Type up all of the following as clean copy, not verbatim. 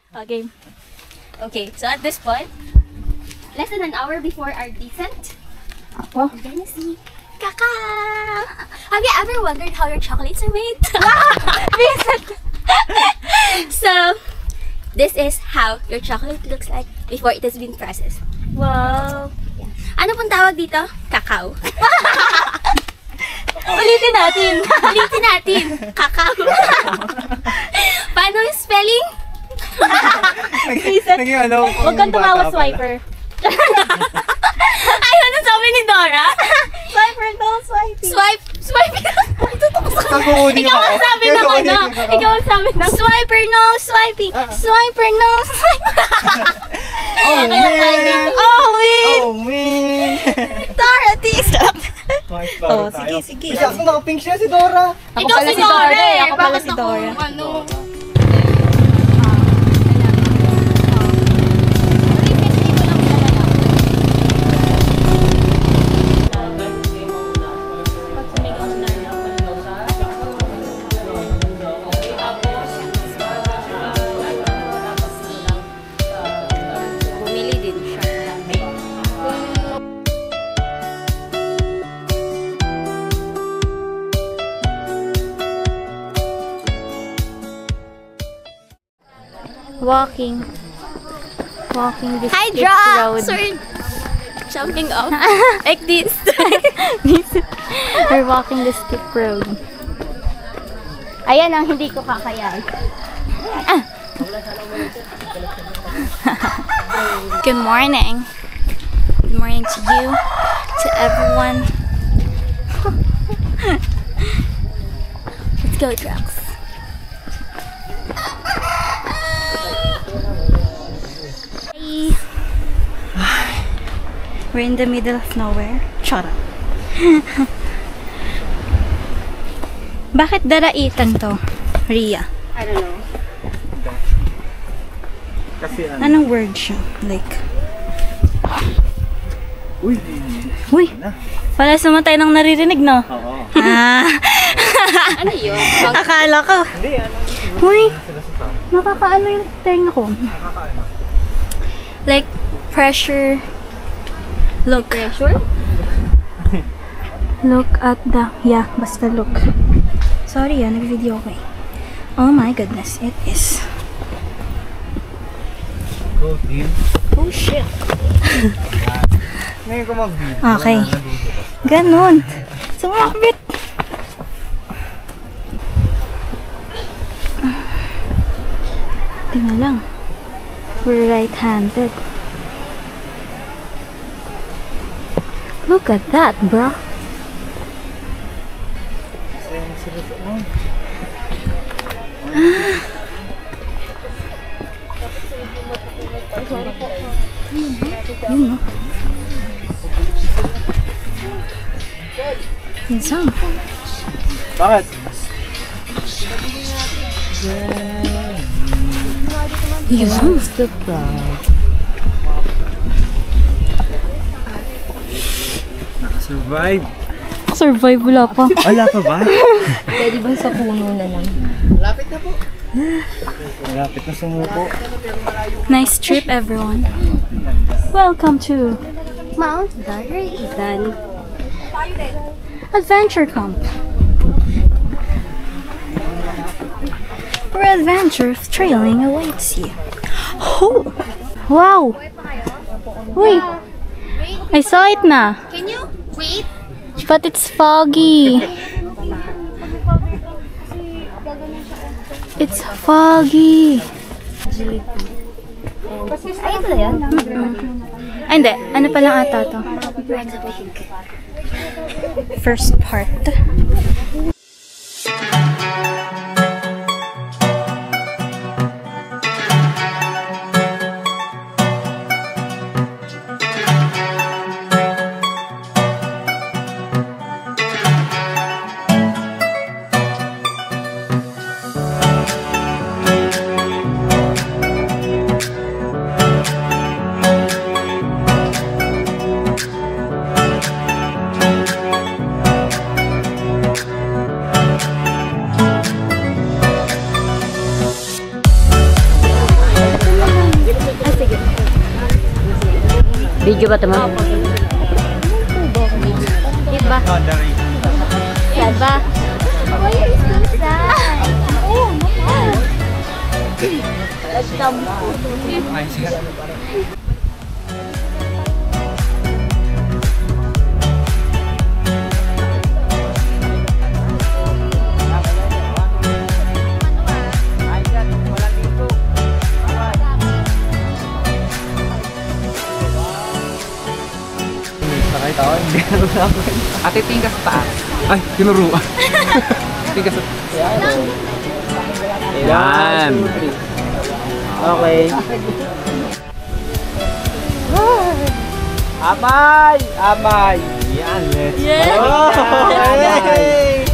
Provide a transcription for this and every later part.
Okay. Okay, so at this point, less than an hour before our descent, we're gonna see cacao! Have you ever wondered how your chocolates are made? So, this is how your chocolate looks like before it has been processed. Wow! Ano pong tawag dito? Cacao. Ulitin natin! Ulitin natin! Cacao. Paano yung spelling? Huwag kang tumawa, swiper. Ay, ano sabi ni Dora? Swiper daw, swiping. Swipe. Ikaw ang sabi ng ano? Ikaw ang sabi ng swiper, no swiping. Swiper, no swiping. Oh, man! Oh, man! Dora, stop. Oh, sige. Kasi ako naka-pink siya si Dora. Ikaw si Dora eh. Ako pala Bakit si Dora. ako, ano? Bumili din siya. Walking this Hi, steep Dra! road. Sorry. Jumping off. Like this. We're walking the steep road. Ayan ang hindi ko kakayain. Good morning. Good morning to you, to everyone. Let's go, Drax. We're in the middle of nowhere. Chara. Bakit daraitan to, Ria? I don't know. Kasi Anong word siya? Like, Uy! wala sumatay nang naririnig, no? Oo. Ano yun? Akala ko. Hindi, ano? Uy, nakakaano yung tenga ko. Like, pressure. Look. Pressure? Look at the, basta look. Sorry nag-video ko eh. Oh my goodness, it is. Go team. Oh shit. Ngayon ko mag-video. Okay. Ganon. Sumakbit. Tingnan lang. We're right-handed. Look at that, bro. Insang. Bakit? Yun. Survive. Survive wala pa. Wala pa ba? Pwede ba sa puno na lang? Malapit na sumuko. Nice trip, everyone. Welcome to Mount Daraitan Adventure Camp, where adventure trailing awaits you. Oh! Wow! Wait! I saw it na. Can you wait? But it's foggy. It's foggy. Ay, ito na yan? Ay, hindi. Ano pa lang ata to? First part. Video ba ito, ma'am? Diba? Diba? Why are you so sad? Oh, Nakita ko, hindi na naman. Ate, tingin ka sa taas. Ay, tinuruan. Tingin ka sa... Yan. Okay. Amay! Amay! Yan, let's go! Yay!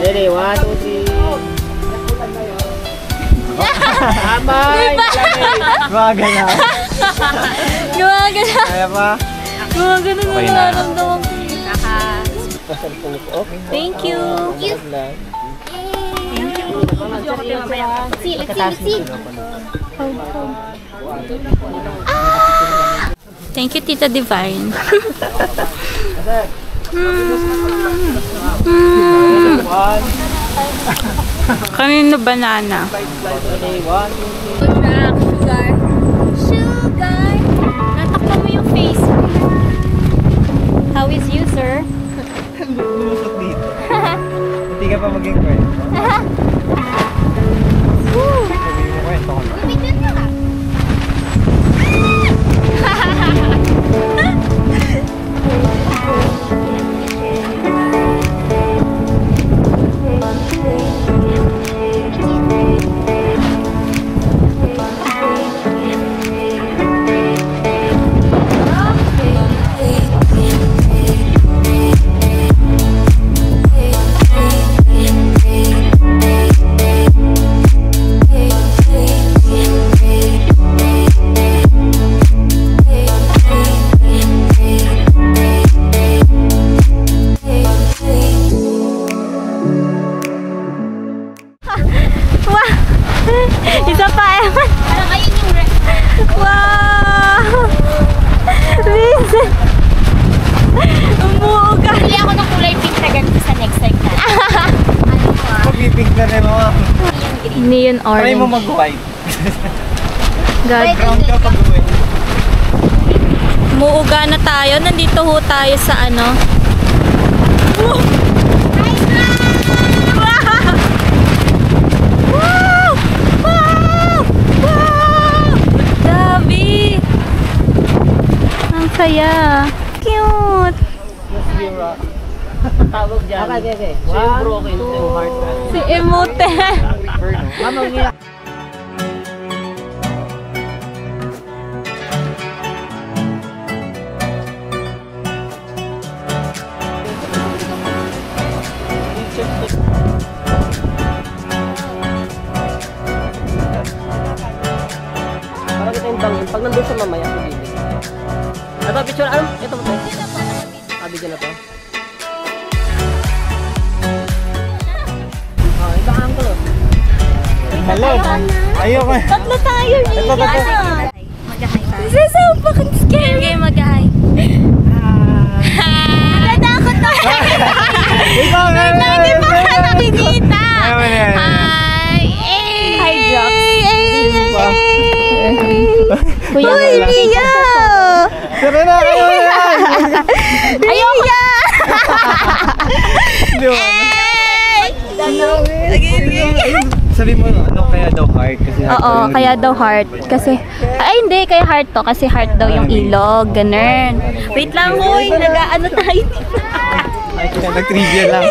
Ready, 1, 2, 3. Amay! Gumagana. Gumagana. Kaya pa? Gumagana na Okay na. nararamdaman ko. Thank you. Let's see. Thank you, Tita Divine. Kanino banana? Sugar. Natakpan mo yung face. How is you, sir? Lumusot dito. Hindi ka pa maging kwento. Sabihin mo kwento ko na. Isa pa, Eman. Wow! Vincent! Umuuga. Pili ako ng kulay pink na ganito sa next time na. Pag-pink na rin mga. Neon Try mo orange. mag-white. God. Brown ka pag-white. Umuuga na tayo. Nandito ho tayo sa ano. Wow! Wow! Wow! Wow! Grabe! Ang saya. Cute! Tawag dyan. Okay. One, broken two, heart. Si Emote. Mama, umiyak. Para kita yung bangin. Pag nandun sa mamaya, pagiging. Ito, picture. Ano? Ito mo. Sabi dyan na to. Ibang angle. Hello. Ayoko. Tatlo tayo, Ria. Ito. Mag-hi tayo. This is so fucking scary. Game, mag-hi. Natatakot tayo. Ikaw na. Hindi pa ka nakikita. Hi. Hi, Jox. Kuya, Ria. Sabi na kayo yan. Ria. Di ba? Sabi mo, ano kaya daw heart? Kasi Oo, kaya daw heart. Kasi, ay hindi, kaya heart to. Kasi heart daw yung ilog. Ganun. Wait lang, hoy. Nag-ano tayo. Nag-trivia lang.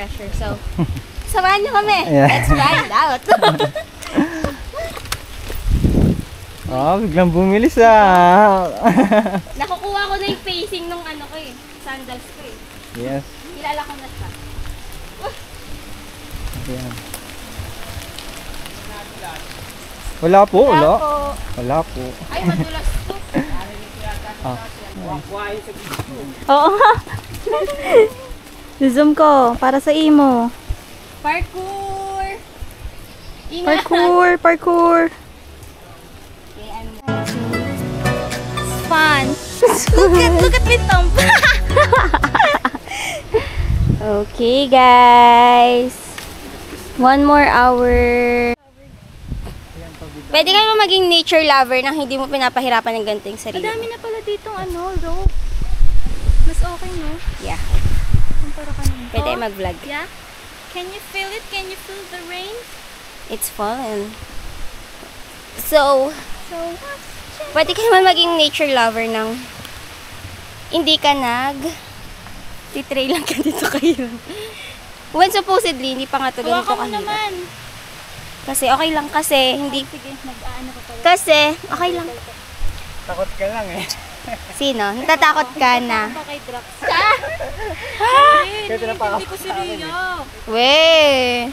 pressure. So, samahan niyo kami. Yeah. Let's find out. Oh, biglang bumilis ah. Nakukuha ko na yung pacing nung ano ko eh. Sandals ko eh. Yes. Kilala ko na siya. Ayan. Wala po, wala. Wala po. Ay, madulas to. Oo nga. Zoom ko para sa imo. Parkour! Ingat! Parkour, parkour. Okay, ano? It's fun. look at me thumb. Okay, guys. 1 more hour. Pwede ka naman maging nature lover nang hindi mo pinapahirapan ng ganito yung sarili. Madami na pala dito rope. Mas okay, no? Yeah. Kumpara ka naman. Pwede mag-vlog. Yeah? Can you feel it? Can you feel the rain? It's fallen. So, So, what? pwede ka naman maging nature lover nang hindi ka titray lang ka dito kayo. When supposedly, hindi pa nga ito ganito Hawakan mo kahirap. naman. Kasi okay lang kasi, hindi... Sige, nag-aano ka pala. Kasi, okay lang. Takot ka lang eh. Sino? Natatakot ka na. Pa kay Drax. Kasi Hindi ko si Ria. Weh!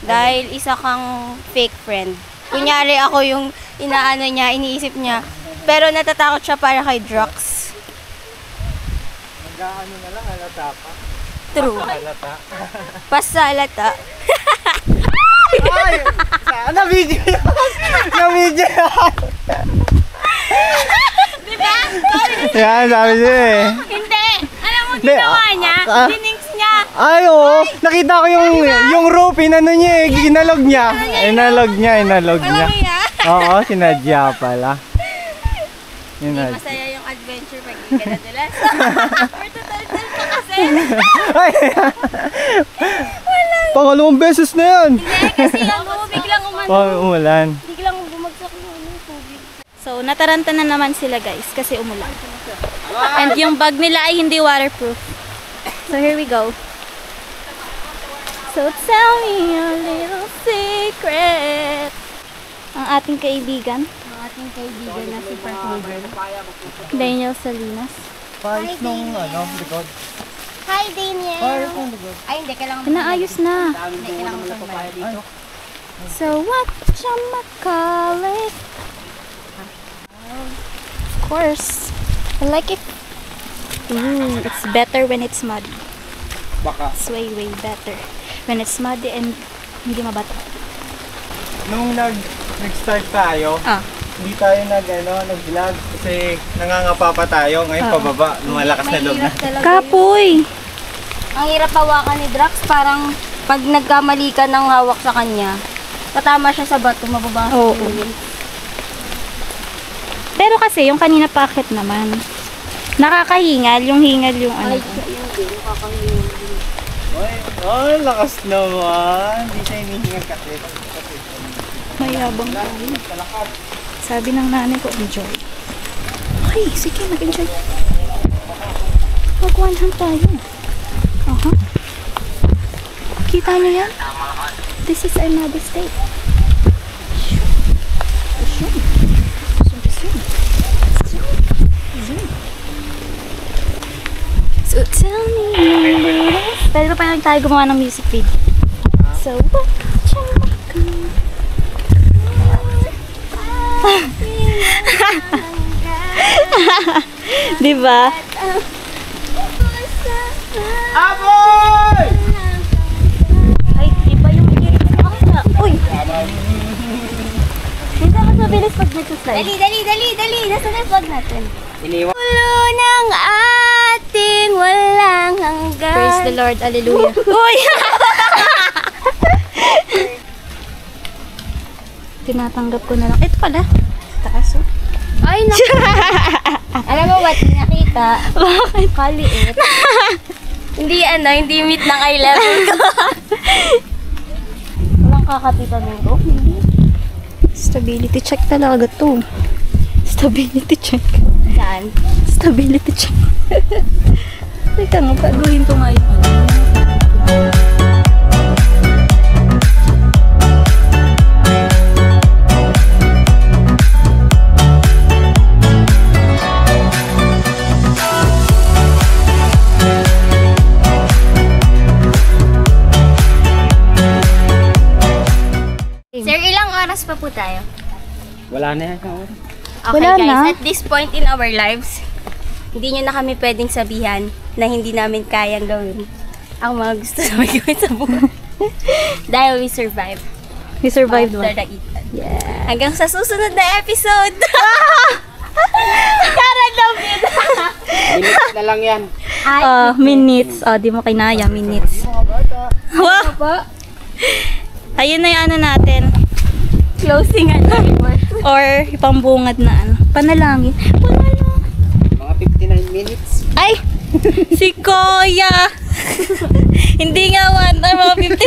Dahil isa kang fake friend. Kunyari ako yung inaano niya, iniisip niya. Pero natatakot siya para kay Drax. Nag-ano na lang, halata pa. True. Halata. Pasalata. Ay! Sana video yan! Na-video yan! Diba? Yan, sabi niya eh. Hindi! Alam mo, Hindi, ginawa niya? ah. Dinings niya. Ay, oo. Nakita ko yung rope, inano niya eh. Ginalog niya. Inalog niya. Alam niya? Oo, sinadya pala. Hindi Sinadya. masaya yung adventure pag hindi ka nadulas. Or total ka kasi. Ay! Pangalawang beses na yan. Hindi, kasi biglang Umulan. biglang bumagsak yung tubig. So, nataranta na naman sila, guys, kasi umulan. And yung bag nila ay hindi waterproof. So, here we go. So, tell me a little secret. Ang ating kaibigan, Ang ating kaibigan na si Parkour. Daniel Salinas. Paris nung likod. Hi, Daniel! Paris nung likod. Ay, hindi, kailangan Pinaayos na. Hindi, kailangan mo itong So, what it? Of course. I like it. Ooh, it's better when it's muddy. Baka. It's way better. When it's muddy and hindi mabato. Nung nag-start tayo, hindi tayo nag-vlog kasi nangangapa pa tayo. Ngayon pababa, lumalakas na loob na. Kapoy! Ang hirap hawakan ni Drax, parang pag nagkamali ka ng hawak sa kanya, patama siya sa bato, mababa. Oo. Pero kasi, yung kanina packet naman. Nakakahingal, yung hingal yung ano. Ay, lakas naman. Hindi siya hinihingal kasi. Mayabang tayo. Sabi ng nanay ko, enjoy. Okay, sige, mag-enjoy. Mag-1 tayo. Aha. Kita niyo yan? This is another state. So tell me. Pero pa lang tayo gumawa ng music video. So, diba? Aboy! Ay, iba yung lyrics mo na. Uy! Hindi ako mabilis pag nagsaslide. Dali! Nasaan na yung vlog natin? Iniwan. Ulo ng ating walang hanggan. Praise the Lord, hallelujah. Uy! Tinatanggap ko na lang. Ito pala. Taas, oh. Ay, naku. Alam mo what? Nakita. Bakit? Kaliit. Hindi meet ng eye level ko. Walang kakapitan nito. Stability check talaga to. Stability check. Saan? Stability check. Teka nga, gagawin ko nga yun. tayo. Wala na yan. Okay Wala guys, na. at this point in our lives, hindi nyo na kami pwedeng sabihan na hindi namin kayang gawin ang mga gusto namin gawin sa buhay. Dahil we survived. We survived After one. the Ethan. Yeah. Hanggang sa susunod na episode. Karan daw yun. Minutes na lang yan. Minutes. Di mo kinaya, minutes. Wow! Ayun na yung ano natin. Closing ano. Or ipambungad na ano. Panalangin. Panalangin. Mga 59 minutes. Ay! Si Koya! Hindi nga mga 59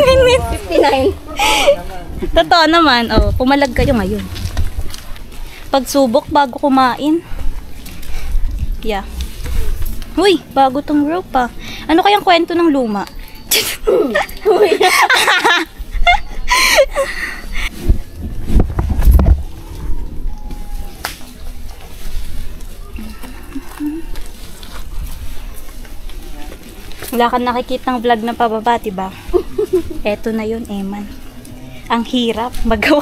minutes. 59. Totoo naman. Pumalag kayo ngayon. Pagsubok bago kumain. Yeah. Uy, bago tong rope pa. Ano kayang kwento ng luma? Wala kang nakikitang vlog na pababa, diba? Eto na yun, Eman. Ang hirap magawa.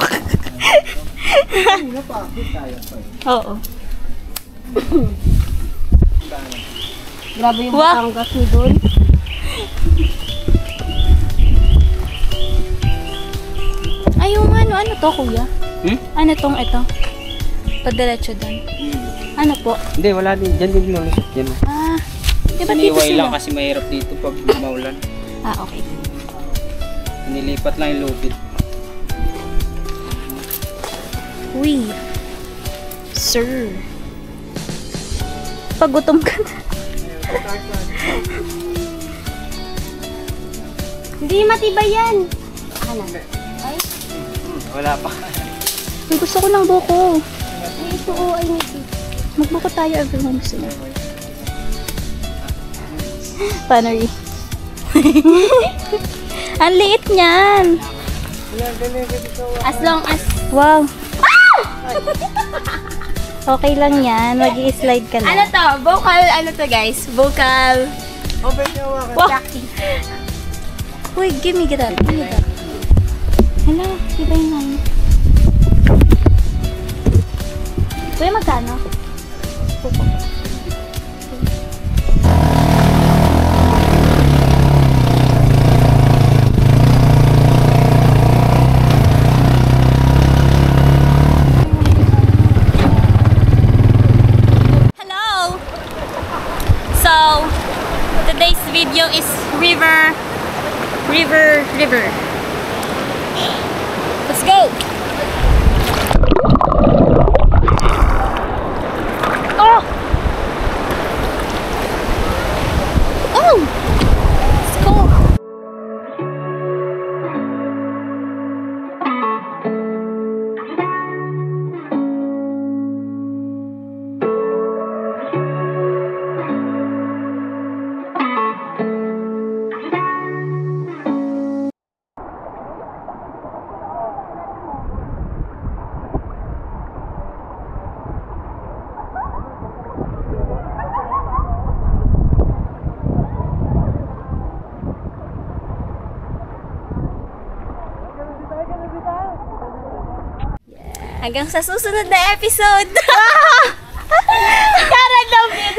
Oo. Grabe yung Wow. Batangas ni Don. Ay, yung ano to, kuya? Ano tong ito? Padiretso doon. Ano po? Hindi, wala din. Diyan din lulusot yan. Di ba dito Siniway lang sila? kasi mahirap dito pag maulan. Okay. Nilipat lang yung lubid. Uy. Sir. Pagutom ka na. Hindi matibay yan. Ano? Ay, Wala pa. Uy, gusto ko ng buko. ay ito o, ay niti. Magbuko tayo, everyone gusto na. Panery. Ang liit niyan. As long as... Wow. Okay lang yan. Mag-i-slide ka Ano lang. to? Vocal, ano to guys? Vocal... Wow. practice. Uy, give me that. Give me that. Hala, iba yung ano. Kuya, magkano? Hello! So, today's video is river. Let's go! Oh! Oh! Let's go! Hanggang sa susunod na episode. Karan daw yun.